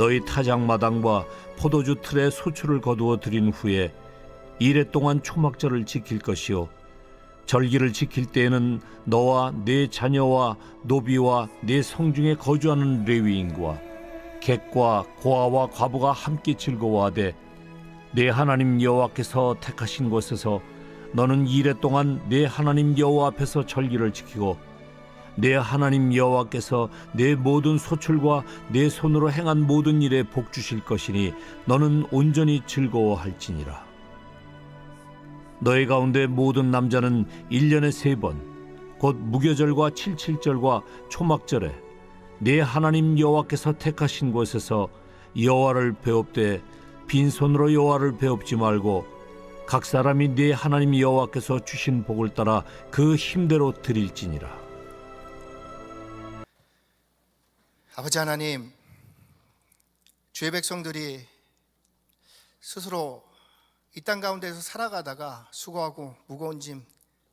너희 타작마당과 포도주 틀에 소출을 거두어 들인 후에 이레 동안 초막절을 지킬 것이요 절기를 지킬 때에는 너와 네 자녀와 노비와 네 성중에 거주하는 레위인과 객과 고아와 과부가 함께 즐거워하되 내 하나님 여호와께서 택하신 곳에서 너는 이레 동안 내 하나님 여호와 앞에서 절기를 지키고 내 하나님 여호와께서 내 모든 소출과 내 손으로 행한 모든 일에 복 주실 것이니 너는 온전히 즐거워할지니라. 너희 가운데 모든 남자는 1년에 3번 곧 무교절과 칠칠절과 초막절에 내 하나님 여호와께서 택하신 곳에서 여호와를 배웁되 빈손으로 여호와를 배웁지 말고 각 사람이 네 하나님 여호와께서 주신 복을 따라 그 힘대로 드릴지니라. 아버지 하나님, 주의 백성들이 스스로 이 땅 가운데서 살아가다가 수고하고 무거운 짐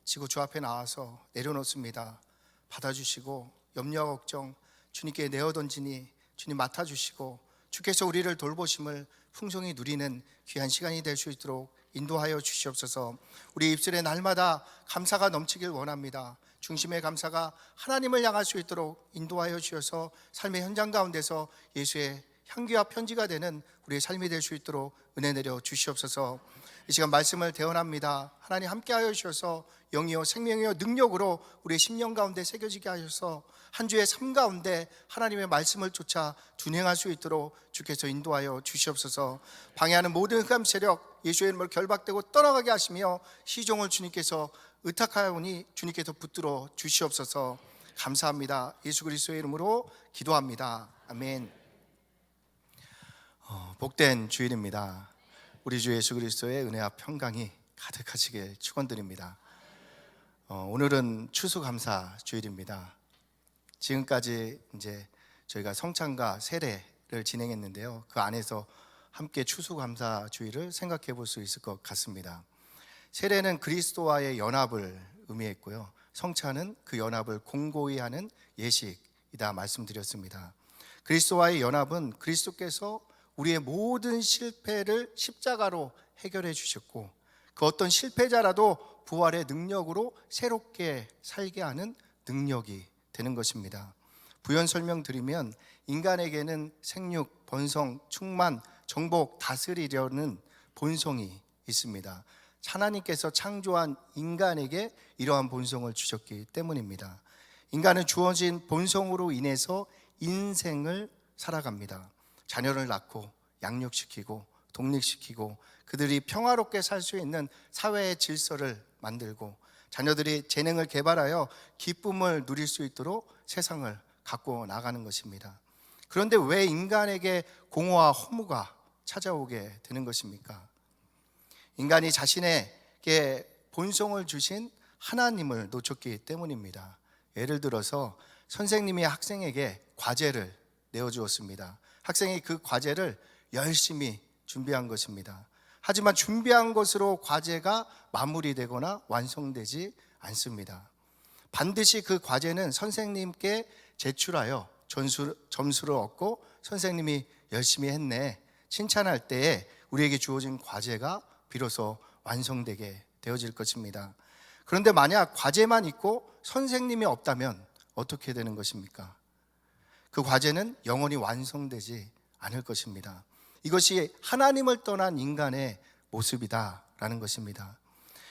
지고 주 앞에 나와서 내려놓습니다. 받아주시고 염려와 걱정 주님께 내어던지니 주님 맡아주시고 주께서 우리를 돌보심을 풍성히 누리는 귀한 시간이 될 수 있도록 인도하여 주시옵소서. 우리 입술에 날마다 감사가 넘치길 원합니다. 중심의 감사가 하나님을 향할 수 있도록 인도하여 주셔서 삶의 현장 가운데서 예수의 향기와 편지가 되는 우리의 삶이 될 수 있도록 은혜 내려 주시옵소서. 이 시간 말씀을 대언합니다. 하나님 함께하여 주셔서 영이요 생명이요 능력으로 우리의 심령 가운데 새겨지게 하셔서 한 주의 삶 가운데 하나님의 말씀을 쫓아 둔행할 수 있도록 주께서 인도하여 주시옵소서. 방해하는 모든 흑암 세력 예수의 이름으로 결박되고 떠나가게 하시며 시종을 주님께서 의탁하오니 주님께서 붙들어 주시옵소서. 감사합니다. 예수 그리스도의 이름으로 기도합니다. 아멘. 복된 주일입니다. 우리 주 예수 그리스도의 은혜와 평강이 가득하시길 축원드립니다. 오늘은 추수감사 주일입니다. 지금까지 이제 저희가 성찬과 세례를 진행했는데요. 그 안에서 함께 추수감사 주일을 생각해 볼 수 있을 것 같습니다. 세례는 그리스도와의 연합을 의미했고요. 성찬은 그 연합을 공고히 하는 예식이다 말씀드렸습니다. 그리스도와의 연합은 그리스도께서 우리의 모든 실패를 십자가로 해결해 주셨고 그 어떤 실패자라도 부활의 능력으로 새롭게 살게 하는 능력이 되는 것입니다. 부연 설명드리면 인간에게는 생육, 번성, 충만, 정복, 다스리려는 본성이 있습니다. 하나님께서 창조한 인간에게 이러한 본성을 주셨기 때문입니다. 인간은 주어진 본성으로 인해서 인생을 살아갑니다. 자녀를 낳고 양육시키고 독립시키고 그들이 평화롭게 살 수 있는 사회의 질서를 만들고 자녀들이 재능을 개발하여 기쁨을 누릴 수 있도록 세상을 갖고 나가는 것입니다. 그런데 왜 인간에게 공허와 허무가 찾아오게 되는 것입니까? 인간이 자신에게 본성을 주신 하나님을 놓쳤기 때문입니다. 예를 들어서 선생님이 학생에게 과제를 내어주었습니다. 학생이 그 과제를 열심히 준비한 것입니다. 하지만 준비한 것으로 과제가 마무리되거나 완성되지 않습니다. 반드시 그 과제는 선생님께 제출하여 점수를 얻고 선생님이 열심히 했네 칭찬할 때에 우리에게 주어진 과제가 비로소 완성되게 되어질 것입니다. 그런데 만약 과제만 있고 선생님이 없다면 어떻게 되는 것입니까? 그 과제는 영원히 완성되지 않을 것입니다. 이것이 하나님을 떠난 인간의 모습이다라는 것입니다.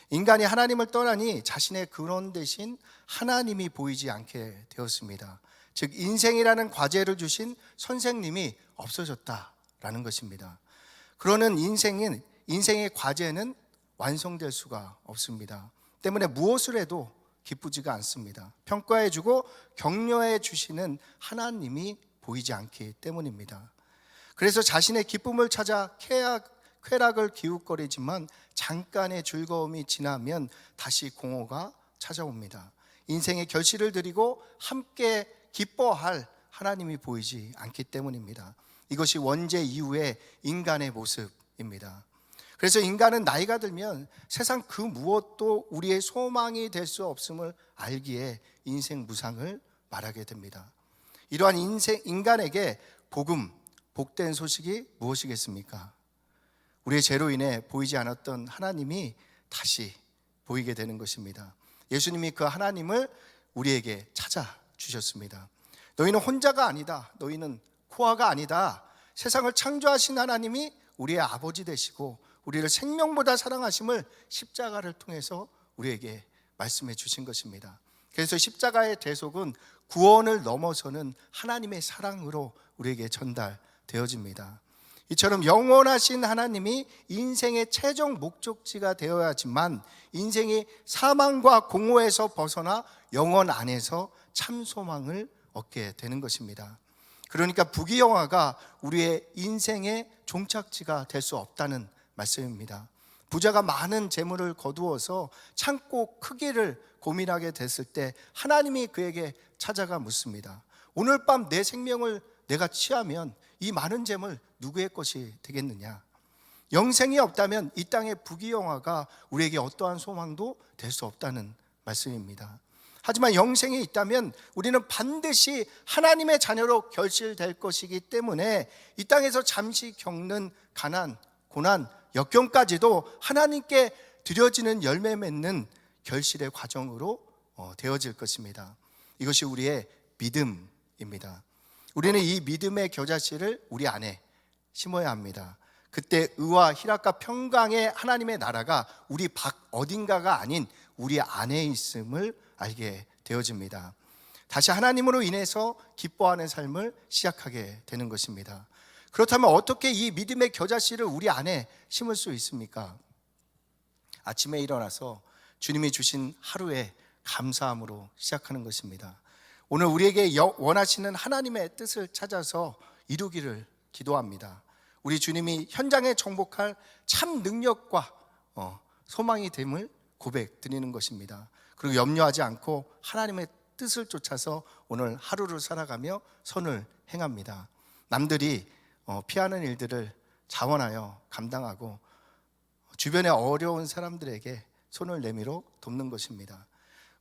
인간이 하나님을 떠나니 자신의 근원 대신 하나님이 보이지 않게 되었습니다. 즉 인생이라는 과제를 주신 선생님이 없어졌다라는 것입니다. 그러는 인생의 과제는 완성될 수가 없습니다. 때문에 무엇을 해도 기쁘지가 않습니다. 평가해주고 격려해 주시는 하나님이 보이지 않기 때문입니다. 그래서 자신의 기쁨을 찾아 쾌락을 기웃거리지만 잠깐의 즐거움이 지나면 다시 공허가 찾아옵니다. 인생의 결실을 드리고 함께 기뻐할 하나님이 보이지 않기 때문입니다. 이것이 원죄 이후의 인간의 모습입니다. 그래서 인간은 나이가 들면 세상 그 무엇도 우리의 소망이 될 수 없음을 알기에 인생 무상을 말하게 됩니다. 이러한 인간에게 복음, 복된 소식이 무엇이겠습니까? 우리의 죄로 인해 보이지 않았던 하나님이 다시 보이게 되는 것입니다. 예수님이 그 하나님을 우리에게 찾아주셨습니다. 너희는 혼자가 아니다. 너희는 코아가 아니다. 세상을 창조하신 하나님이 우리의 아버지 되시고 우리를 생명보다 사랑하심을 십자가를 통해서 우리에게 말씀해 주신 것입니다. 그래서 십자가의 대속은 구원을 넘어서는 하나님의 사랑으로 우리에게 전달되어집니다. 이처럼 영원하신 하나님이 인생의 최종 목적지가 되어야지만 인생이 사망과 공허에서 벗어나 영원 안에서 참 소망을 얻게 되는 것입니다. 그러니까 부귀영화가 우리의 인생의 종착지가 될 수 없다는 말씀입니다. 부자가 많은 재물을 거두어서 창고 크기를 고민하게 됐을 때 하나님이 그에게 찾아가 묻습니다. 오늘 밤 내 생명을 내가 취하면 이 많은 재물 누구의 것이 되겠느냐? 영생이 없다면 이 땅의 부귀영화가 우리에게 어떠한 소망도 될 수 없다는 말씀입니다. 하지만 영생이 있다면 우리는 반드시 하나님의 자녀로 결실될 것이기 때문에 이 땅에서 잠시 겪는 가난, 고난, 역경까지도 하나님께 드려지는 열매 맺는 결실의 과정으로 되어질 것입니다. 이것이 우리의 믿음입니다. 우리는 이 믿음의 겨자씨를 우리 안에 심어야 합니다. 그때 의와 희락과 평강의 하나님의 나라가 우리 밖 어딘가가 아닌 우리 안에 있음을 알게 되어집니다. 다시 하나님으로 인해서 기뻐하는 삶을 시작하게 되는 것입니다. 그렇다면 어떻게 이 믿음의 겨자씨를 우리 안에 심을 수 있습니까? 아침에 일어나서 주님이 주신 하루에 감사함으로 시작하는 것입니다. 오늘 우리에게 원하시는 하나님의 뜻을 찾아서 이루기를 기도합니다. 우리 주님이 현장에 정복할 참 능력과 소망이 됨을 고백 드리는 것입니다. 그리고 염려하지 않고 하나님의 뜻을 쫓아서 오늘 하루를 살아가며 선을 행합니다. 남들이 피하는 일들을 자원하여 감당하고 주변의 어려운 사람들에게 손을 내밀어 돕는 것입니다.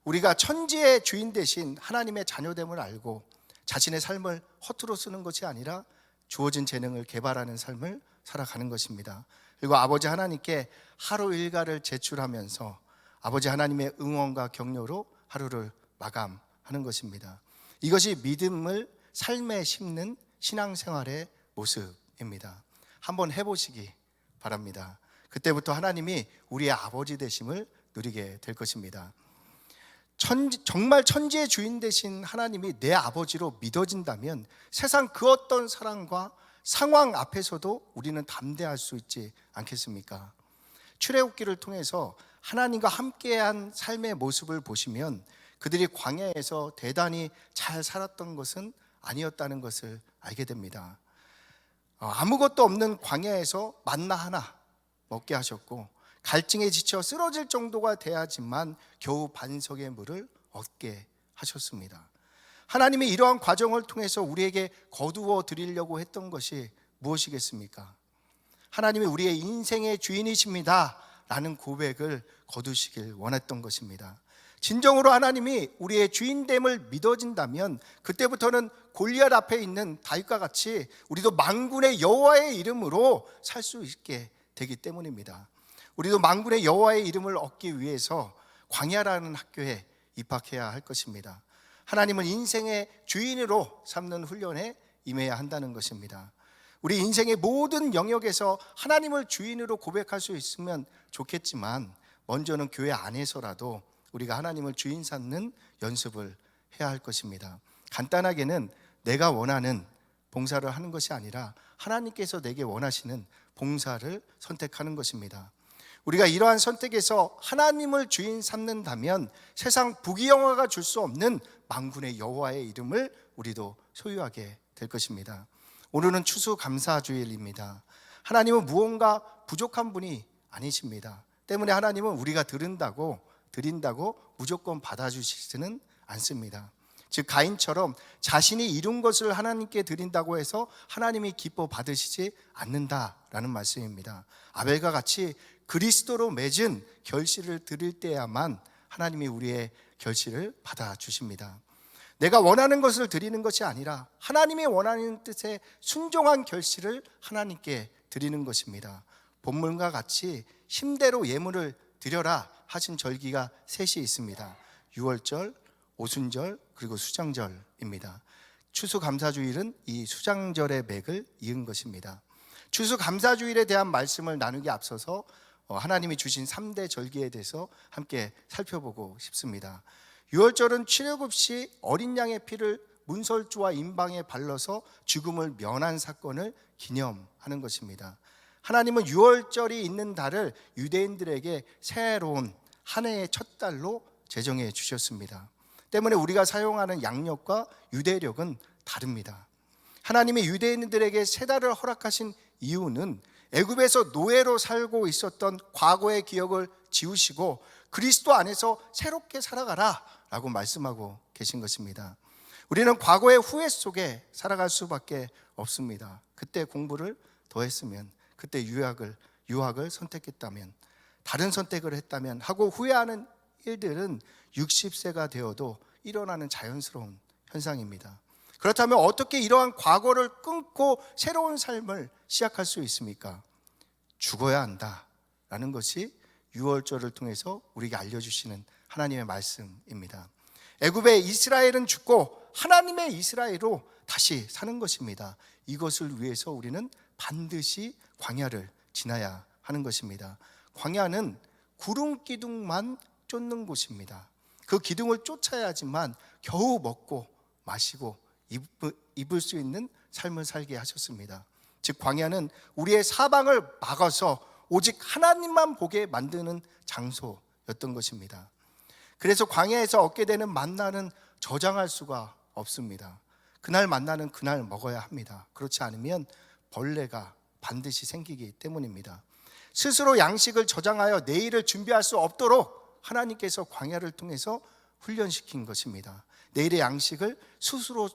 우리가 천지의 주인 되신 하나님의 자녀됨을 알고 자신의 삶을 허투루 쓰는 것이 아니라 주어진 재능을 개발하는 삶을 살아가는 것입니다. 그리고 아버지 하나님께 하루 일과를 제출하면서 아버지 하나님의 응원과 격려로 하루를 마감하는 것입니다. 이것이 믿음을 삶에 심는 신앙생활의 모습입니다. 한번 해보시기 바랍니다. 그때부터 하나님이 우리의 아버지 되심을 누리게 될 것입니다. 정말 천지의 주인 되신 하나님이 내 아버지로 믿어진다면 세상 그 어떤 사랑과 상황 앞에서도 우리는 담대할 수 있지 않겠습니까? 출애굽기를 통해서 하나님과 함께한 삶의 모습을 보시면 그들이 광야에서 대단히 잘 살았던 것은 아니었다는 것을 알게 됩니다. 아무것도 없는 광야에서 만나 하나 먹게 하셨고 갈증에 지쳐 쓰러질 정도가 돼야지만 겨우 반석의 물을 얻게 하셨습니다. 하나님이 이러한 과정을 통해서 우리에게 거두어 드리려고 했던 것이 무엇이겠습니까? 하나님이 우리의 인생의 주인이십니다 라는 고백을 거두시길 원했던 것입니다. 진정으로 하나님이 우리의 주인됨을 믿어진다면 그때부터는 골리앗 앞에 있는 다윗과 같이 우리도 만군의 여호와의 이름으로 살 수 있게 되기 때문입니다. 우리도 만군의 여호와의 이름을 얻기 위해서 광야라는 학교에 입학해야 할 것입니다. 하나님은 인생의 주인으로 삼는 훈련에 임해야 한다는 것입니다. 우리 인생의 모든 영역에서 하나님을 주인으로 고백할 수 있으면 좋겠지만 먼저는 교회 안에서라도 우리가 하나님을 주인 삼는 연습을 해야 할 것입니다. 간단하게는 내가 원하는 봉사를 하는 것이 아니라 하나님께서 내게 원하시는 봉사를 선택하는 것입니다. 우리가 이러한 선택에서 하나님을 주인 삼는다면 세상 부귀영화가 줄 수 없는 만군의 여호와의 이름을 우리도 소유하게 될 것입니다. 오늘은 추수감사주일입니다. 하나님은 무언가 부족한 분이 아니십니다. 때문에 하나님은 우리가 드린다고 무조건 받아주시지는 않습니다. 즉 가인처럼 자신이 이룬 것을 하나님께 드린다고 해서 하나님이 기뻐 받으시지 않는다라는 말씀입니다. 아벨과 같이 그리스도로 맺은 결실을 드릴 때야만 하나님이 우리의 결실을 받아주십니다. 내가 원하는 것을 드리는 것이 아니라 하나님이 원하는 뜻에 순종한 결실을 하나님께 드리는 것입니다. 본문과 같이 힘대로 예물을 드려라 하신 절기가 셋이 있습니다. 유월절, 오순절, 그리고 수장절입니다. 추수감사주일은 이 수장절의 맥을 이은 것입니다. 추수감사주일에 대한 말씀을 나누기 앞서서 하나님이 주신 3대 절기에 대해서 함께 살펴보고 싶습니다. 유월절은 출애굽 시 어린 양의 피를 문설주와 임방에 발라서 죽음을 면한 사건을 기념하는 것입니다. 하나님은 유월절이 있는 달을 유대인들에게 새로운 한 해의 첫 달로 제정해 주셨습니다. 때문에 우리가 사용하는 양력과 유대력은 다릅니다. 하나님이 유대인들에게 세 달을 허락하신 이유는 애굽에서 노예로 살고 있었던 과거의 기억을 지우시고 그리스도 안에서 새롭게 살아가라 라고 말씀하고 계신 것입니다. 우리는 과거의 후회 속에 살아갈 수밖에 없습니다. 그때 공부를 더 했으면, 그때 유학을 선택했다면, 다른 선택을 했다면 하고 후회하는 일들은 60세가 되어도 일어나는 자연스러운 현상입니다. 그렇다면 어떻게 이러한 과거를 끊고 새로운 삶을 시작할 수 있습니까? 죽어야 한다라는 것이 유월절을 통해서 우리에게 알려주시는 하나님의 말씀입니다. 애굽의 이스라엘은 죽고 하나님의 이스라엘로 다시 사는 것입니다. 이것을 위해서 우리는 반드시 광야를 지나야 하는 것입니다. 광야는 구름 기둥만 쫓는 곳입니다. 그 기둥을 쫓아야지만 겨우 먹고 마시고 입을 수 있는 삶을 살게 하셨습니다. 즉 광야는 우리의 사방을 막아서 오직 하나님만 보게 만드는 장소였던 것입니다. 그래서 광야에서 얻게 되는 만나는 저장할 수가 없습니다. 그날 만나는 그날 먹어야 합니다. 그렇지 않으면 벌레가 반드시 생기기 때문입니다. 스스로 양식을 저장하여 내일을 준비할 수 없도록 하나님께서 광야를 통해서 훈련시킨 것입니다. 내일의 양식을 스스로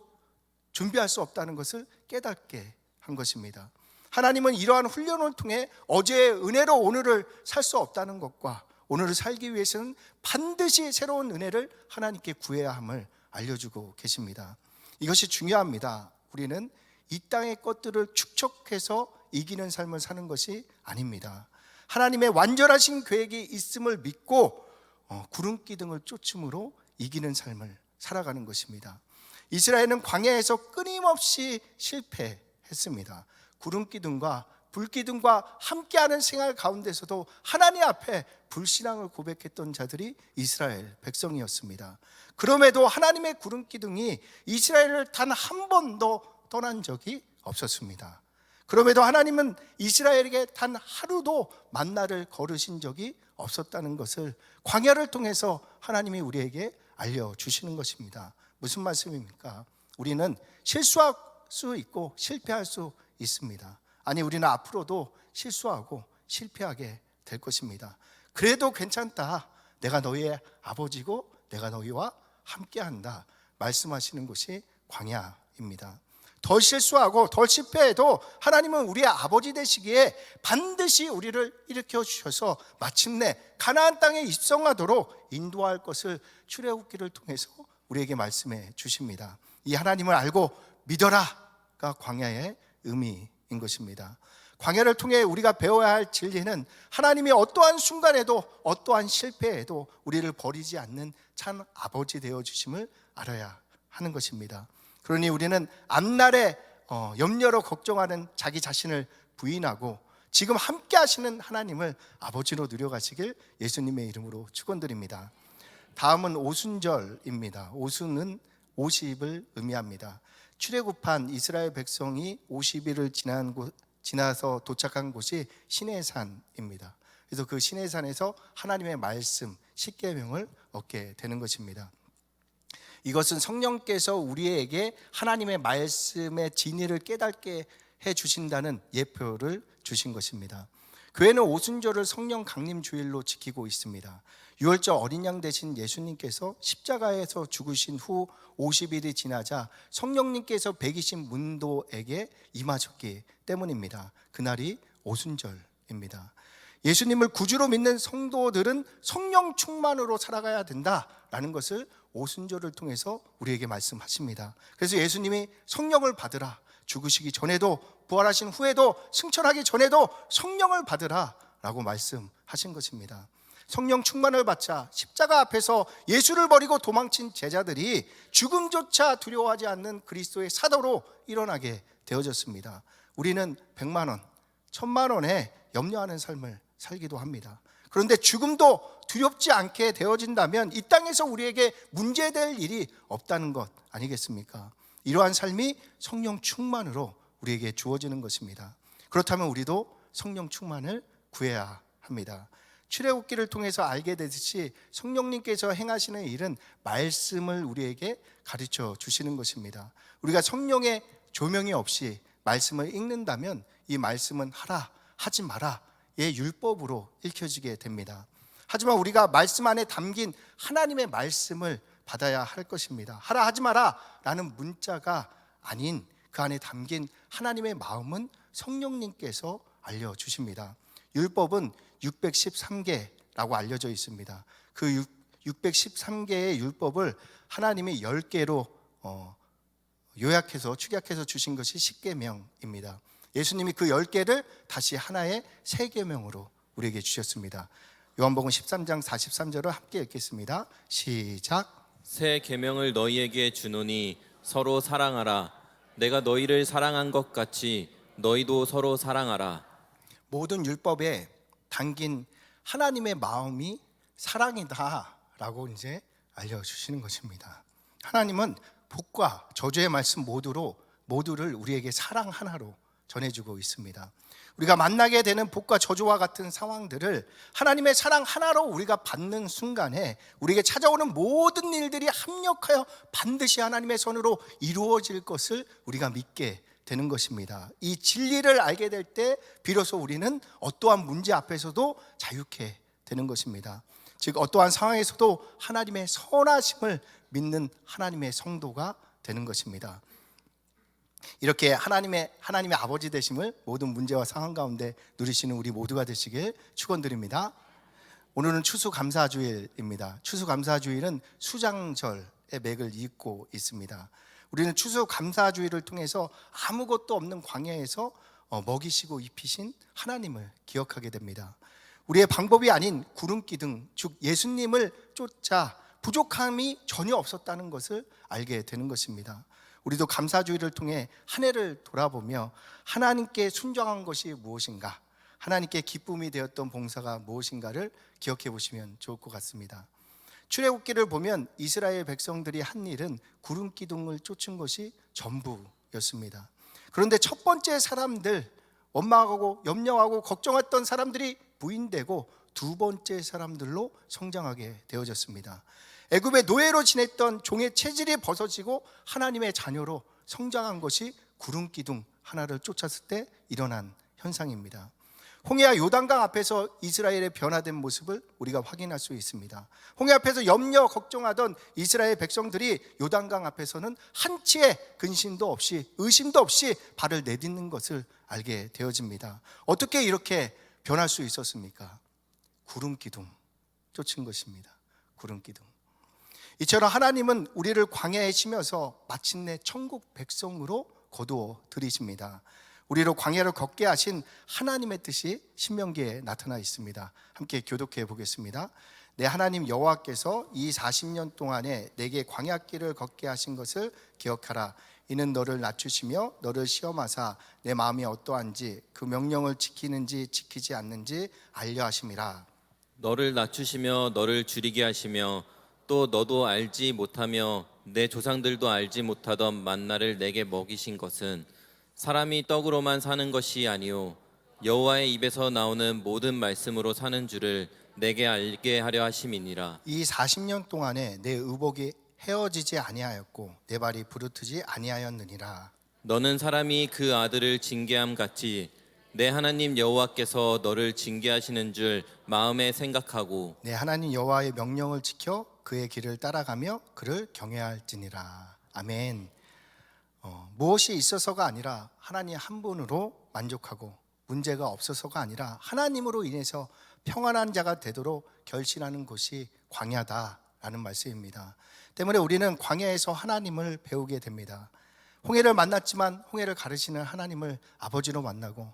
준비할 수 없다는 것을 깨닫게 한 것입니다. 하나님은 이러한 훈련을 통해 어제의 은혜로 오늘을 살 수 없다는 것과 오늘을 살기 위해서는 반드시 새로운 은혜를 하나님께 구해야 함을 알려주고 계십니다. 이것이 중요합니다. 우리는 이 땅의 것들을 축적해서 이기는 삶을 사는 것이 아닙니다. 하나님의 완전하신 계획이 있음을 믿고 구름기둥을 쫓음으로 이기는 삶을 살아가는 것입니다. 이스라엘은 광야에서 끊임없이 실패했습니다. 구름기둥과 불기둥과 함께하는 생활 가운데서도 하나님 앞에 불신앙을 고백했던 자들이 이스라엘 백성이었습니다. 그럼에도 하나님의 구름기둥이 이스라엘을 단 한 번도 떠난 적이 없었습니다. 그럼에도 하나님은 이스라엘에게 단 하루도 만나를 거르신 적이 없었다는 것을 광야를 통해서 하나님이 우리에게 알려주시는 것입니다. 무슨 말씀입니까? 우리는 실수할 수 있고 실패할 수 있습니다. 아니, 우리는 앞으로도 실수하고 실패하게 될 것입니다. 그래도 괜찮다. 내가 너희의 아버지고 내가 너희와 함께한다 말씀하시는 곳이 광야입니다. 더 실수하고 더 실패해도 하나님은 우리의 아버지 되시기에 반드시 우리를 일으켜 주셔서 마침내 가나안 땅에 입성하도록 인도할 것을 출애굽기를 통해서 우리에게 말씀해 주십니다. 이 하나님을 알고 믿어라가 광야의 의미인 것입니다. 광야를 통해 우리가 배워야 할 진리는 하나님이 어떠한 순간에도 어떠한 실패에도 우리를 버리지 않는 참 아버지 되어 주심을 알아야 하는 것입니다. 그러니 우리는 앞날에 염려로 걱정하는 자기 자신을 부인하고 지금 함께 하시는 하나님을 아버지로 누려가시길 예수님의 이름으로 축원드립니다. 다음은 오순절입니다. 오순은 50을 의미합니다. 출애굽한 이스라엘 백성이 50일을 지나서 도착한 곳이 시내산입니다. 그래서 그 시내산에서 하나님의 말씀, 십계명을 얻게 되는 것입니다. 이것은 성령께서 우리에게 하나님의 말씀의 진리를 깨닫게 해주신다는 예표를 주신 것입니다. 교회는 오순절을 성령 강림 주일로 지키고 있습니다. 유월절 어린 양 되신 예수님께서 십자가에서 죽으신 후 50일이 지나자 성령님께서 백이신 문도에게 임하셨기 때문입니다. 그날이 오순절입니다. 예수님을 구주로 믿는 성도들은 성령 충만으로 살아가야 된다라는 것을 오순절을 통해서 우리에게 말씀하십니다. 그래서 예수님이 성령을 받으라, 죽으시기 전에도 부활하신 후에도 승천하기 전에도 성령을 받으라 라고 말씀하신 것입니다. 성령 충만을 받자 십자가 앞에서 예수를 버리고 도망친 제자들이 죽음조차 두려워하지 않는 그리스도의 사도로 일어나게 되어졌습니다. 우리는 100만 원, 1000만 원에 염려하는 삶을 살기도 합니다. 그런데 죽음도 두렵지 않게 되어진다면 이 땅에서 우리에게 문제될 일이 없다는 것 아니겠습니까? 이러한 삶이 성령 충만으로 우리에게 주어지는 것입니다. 그렇다면 우리도 성령 충만을 구해야 합니다. 출애굽기를 통해서 알게 되듯이 성령님께서 행하시는 일은 말씀을 우리에게 가르쳐 주시는 것입니다. 우리가 성령의 조명이 없이 말씀을 읽는다면 이 말씀은 하라, 하지 마라 의 율법으로 읽혀지게 됩니다. 하지만 우리가 말씀 안에 담긴 하나님의 말씀을 받아야 할 것입니다. 하라, 하지 마라 라는 문자가 아닌 그 안에 담긴 하나님의 마음은 성령님께서 알려주십니다. 율법은 613개라고 알려져 있습니다. 그 613개의 율법을 하나님이 10개로 요약해서 축약해서 주신 것이 10계명입니다. 예수님이 그 10개를 다시 하나의 세계명으로 우리에게 주셨습니다. 요한복음 13장 43절을 함께 읽겠습니다. 시작. 새 계명을 너희에게 주노니 서로 사랑하라. 내가 너희를 사랑한 것 같이 너희도 서로 사랑하라. 모든 율법에 담긴 하나님의 마음이 사랑이다라고 이제 알려주시는 것입니다. 하나님은 복과 저주의 말씀 모두를 우리에게 사랑 하나로 전해주고 있습니다. 우리가 만나게 되는 복과 저주와 같은 상황들을 하나님의 사랑 하나로 우리가 받는 순간에 우리에게 찾아오는 모든 일들이 합력하여 반드시 하나님의 선으로 이루어질 것을 우리가 믿게 되는 것입니다. 이 진리를 알게 될 때 비로소 우리는 어떠한 문제 앞에서도 자유케 되는 것입니다. 즉 어떠한 상황에서도 하나님의 선하심을 믿는 하나님의 성도가 되는 것입니다. 이렇게 하나님의 아버지 되심을 모든 문제와 상황 가운데 누리시는 우리 모두가 되시길 축원드립니다. 오늘은 추수감사주일입니다. 추수감사주일은 수장절의 맥을 잇고 있습니다. 우리는 추수감사주일을 통해서 아무것도 없는 광야에서 먹이시고 입히신 하나님을 기억하게 됩니다. 우리의 방법이 아닌 구름기둥, 즉 예수님을 쫓아 부족함이 전혀 없었다는 것을 알게 되는 것입니다. 우리도 감사주의를 통해 한 해를 돌아보며 하나님께 순종한 것이 무엇인가, 하나님께 기쁨이 되었던 봉사가 무엇인가를 기억해 보시면 좋을 것 같습니다. 출애굽기를 보면 이스라엘 백성들이 한 일은 구름 기둥을 쫓은 것이 전부였습니다. 그런데 첫 번째 사람들, 원망하고 염려하고 걱정했던 사람들이 부인되고 두 번째 사람들로 성장하게 되어졌습니다. 애굽의 노예로 지냈던 종의 체질이 벗어지고 하나님의 자녀로 성장한 것이 구름 기둥 하나를 쫓았을 때 일어난 현상입니다. 홍해와 요단강 앞에서 이스라엘의 변화된 모습을 우리가 확인할 수 있습니다. 홍해 앞에서 염려 걱정하던 이스라엘 백성들이 요단강 앞에서는 한치의 근심도 없이 의심도 없이 발을 내딛는 것을 알게 되어집니다. 어떻게 이렇게 변할 수 있었습니까? 구름 기둥 쫓은 것입니다. 구름 기둥. 이처럼 하나님은 우리를 광야에 심어서 마침내 천국 백성으로 거두어 들이십니다. 우리로 광야를 걷게 하신 하나님의 뜻이 신명기에 나타나 있습니다. 함께 교독해 보겠습니다. 내 하나님 여호와께서 이 40년 동안에 내게 광야길을 걷게 하신 것을 기억하라. 이는 너를 낮추시며 너를 시험하사 내 마음이 어떠한지 그 명령을 지키는지 지키지 않는지 알려 하심이라. 너를 낮추시며 너를 줄이게 하시며 또 너도 알지 못하며 내 조상들도 알지 못하던 만나를 내게 먹이신 것은 사람이 떡으로만 사는 것이 아니요 여호와의 입에서 나오는 모든 말씀으로 사는 줄을 내게 알게 하려 하심이니라. 이 40년 동안에 내 의복이 헤어지지 아니하였고 내 발이 부르트지 아니하였느니라. 너는 사람이 그 아들을 징계함 같이 내 하나님 여호와께서 너를 징계하시는 줄 마음에 생각하고 내 하나님 여호와의 명령을 지켜 그의 길을 따라가며 그를 경외할지니라. 아멘. 무엇이 있어서가 아니라 하나님 한 분으로 만족하고 문제가 없어서가 아니라 하나님으로 인해서 평안한 자가 되도록 결신하는 곳이 광야다라는 말씀입니다. 때문에 우리는 광야에서 하나님을 배우게 됩니다. 홍해를 만났지만 홍해를 가르시는 하나님을 아버지로 만나고,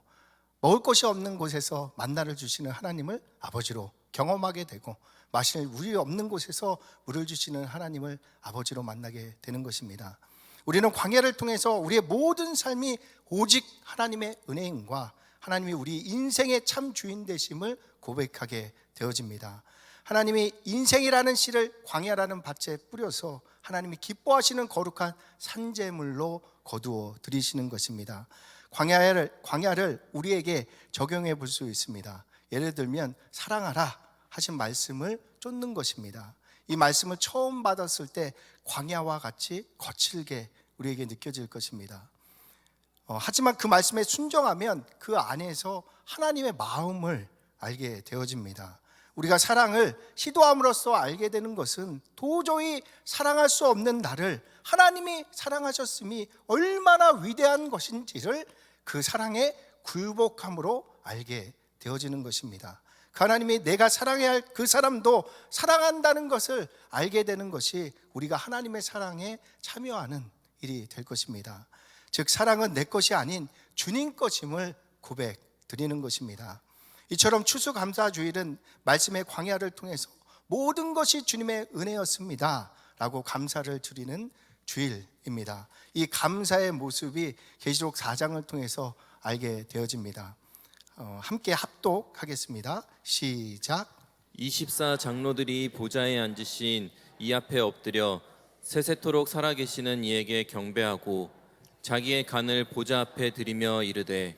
먹을 것이 없는 곳에서 만나를 주시는 하나님을 아버지로 경험하게 되고, 마실 물이 없는 곳에서 물을 주시는 하나님을 아버지로 만나게 되는 것입니다. 우리는 광야를 통해서 우리의 모든 삶이 오직 하나님의 은혜임과 하나님이 우리 인생의 참 주인 되심을 고백하게 되어집니다. 하나님이 인생이라는 씨를 광야라는 밭에 뿌려서 하나님이 기뻐하시는 거룩한 산재물로 거두어 들이시는 것입니다. 광야를 우리에게 적용해 볼 수 있습니다. 예를 들면 사랑하라 하신 말씀을 쫓는 것입니다. 이 말씀을 처음 받았을 때 광야와 같이 거칠게 우리에게 느껴질 것입니다. 하지만 그 말씀에 순종하면 그 안에서 하나님의 마음을 알게 되어집니다. 우리가 사랑을 시도함으로써 알게 되는 것은 도저히 사랑할 수 없는 나를 하나님이 사랑하셨음이 얼마나 위대한 것인지를 그 사랑에 굴복함으로 알게 되어지는 것입니다. 하나님이 내가 사랑해야 할 그 사람도 사랑한다는 것을 알게 되는 것이 우리가 하나님의 사랑에 참여하는 일이 될 것입니다. 즉 사랑은 내 것이 아닌 주님 것임을 고백 드리는 것입니다. 이처럼 추수감사주일은 말씀의 광야를 통해서 모든 것이 주님의 은혜였습니다 라고 감사를 드리는 주일입니다. 이 감사의 모습이 계시록 4장을 통해서 알게 되어집니다. 함께 합독하겠습니다. 시작. 24 장로들이 보좌에 앉으신 이 앞에 엎드려 세세토록 살아계시는 이에게 경배하고 자기의 간을 보좌 앞에 드리며 이르되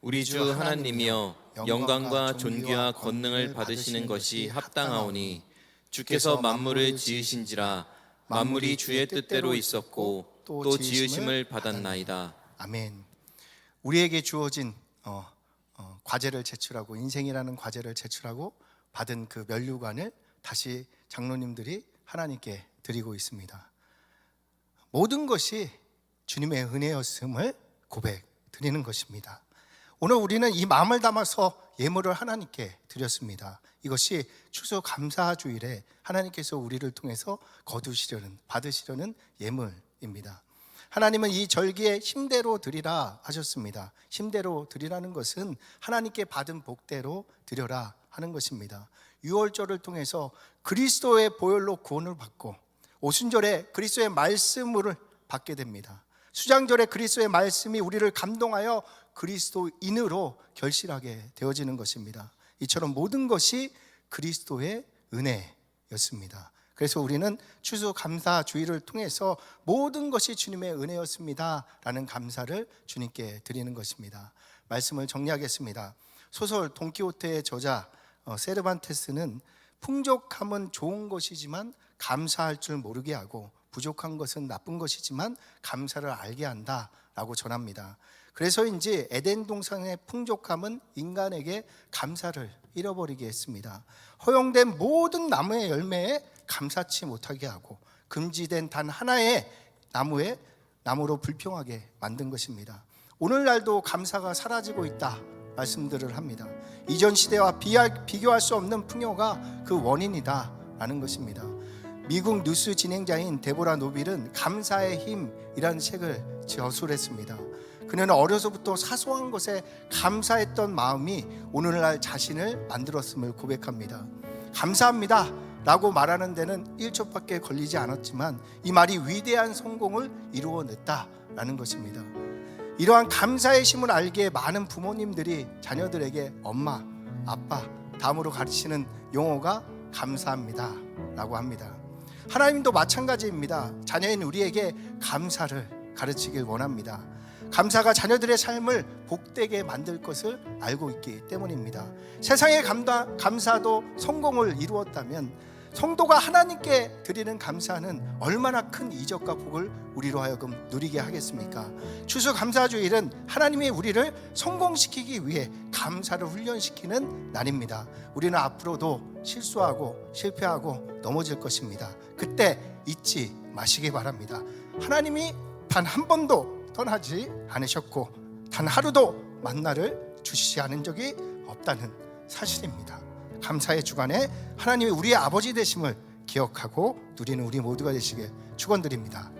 우리 주 하나님이여 영광과 존귀와 권능을 받으시는 것이 합당하오니 주께서 만물을 지으신지라 만물이 주의 뜻대로 있었고 또 지으심을 받았나이다. 아멘. 우리에게 주어진 과제를 제출하고 인생이라는 과제를 제출하고 받은 그 면류관을 다시 장로님들이 하나님께 드리고 있습니다. 모든 것이 주님의 은혜였음을 고백 드리는 것입니다. 오늘 우리는 이 마음을 담아서 예물을 하나님께 드렸습니다. 이것이 추수감사주일에 하나님께서 우리를 통해서 거두시려는, 받으시려는 예물입니다. 하나님은 이 절기에 힘대로 드리라 하셨습니다. 힘대로 드리라는 것은 하나님께 받은 복대로 드려라 하는 것입니다. 유월절을 통해서 그리스도의 보혈로 구원을 받고, 오순절에 그리스도의 말씀을 받게 됩니다. 수장절에 그리스도의 말씀이 우리를 감동하여 그리스도인으로 결실하게 되어지는 것입니다. 이처럼 모든 것이 그리스도의 은혜였습니다. 그래서 우리는 추수감사주일을 통해서 모든 것이 주님의 은혜였습니다 라는 감사를 주님께 드리는 것입니다. 말씀을 정리하겠습니다. 소설 돈키호테의 저자 세르반테스는 풍족함은 좋은 것이지만 감사할 줄 모르게 하고 부족한 것은 나쁜 것이지만 감사를 알게 한다 라고 전합니다. 그래서인지 에덴 동산의 풍족함은 인간에게 감사를 잃어버리게 했습니다. 허용된 모든 나무의 열매에 감사치 못하게 하고 금지된 단 하나의 나무로 불평하게 만든 것입니다. 오늘날도 감사가 사라지고 있다 말씀들을 합니다. 이전 시대와 비교할 수 없는 풍요가 그 원인이다 라는 것입니다. 미국 뉴스 진행자인 데보라 노빌은 감사의 힘이라는 책을 저술했습니다. 그는 어려서부터 사소한 것에 감사했던 마음이 오늘날 자신을 만들었음을 고백합니다. 감사합니다 라고 말하는 데는 1초밖에 걸리지 않았지만 이 말이 위대한 성공을 이루어냈다라는 것입니다. 이러한 감사의 힘을 알기에 많은 부모님들이 자녀들에게 엄마, 아빠 다음으로 가르치는 용어가 감사합니다 라고 합니다. 하나님도 마찬가지입니다. 자녀인 우리에게 감사를 가르치길 원합니다. 감사가 자녀들의 삶을 복되게 만들 것을 알고 있기 때문입니다. 세상의 감사도 성공을 이루었다면 성도가 하나님께 드리는 감사는 얼마나 큰 이적과 복을 우리로 하여금 누리게 하겠습니까? 추수감사주일은 하나님이 우리를 성공시키기 위해 감사를 훈련시키는 날입니다. 우리는 앞으로도 실수하고 실패하고 넘어질 것입니다. 그때 잊지 마시기 바랍니다. 하나님이 단 한 번도 떠나지 않으셨고 단 하루도 만나를 주시지 않은 적이 없다는 사실입니다. 감사의 주간에 하나님이 우리의 아버지 되심을 기억하고 누리는 우리 모두가 되시길 축원드립니다.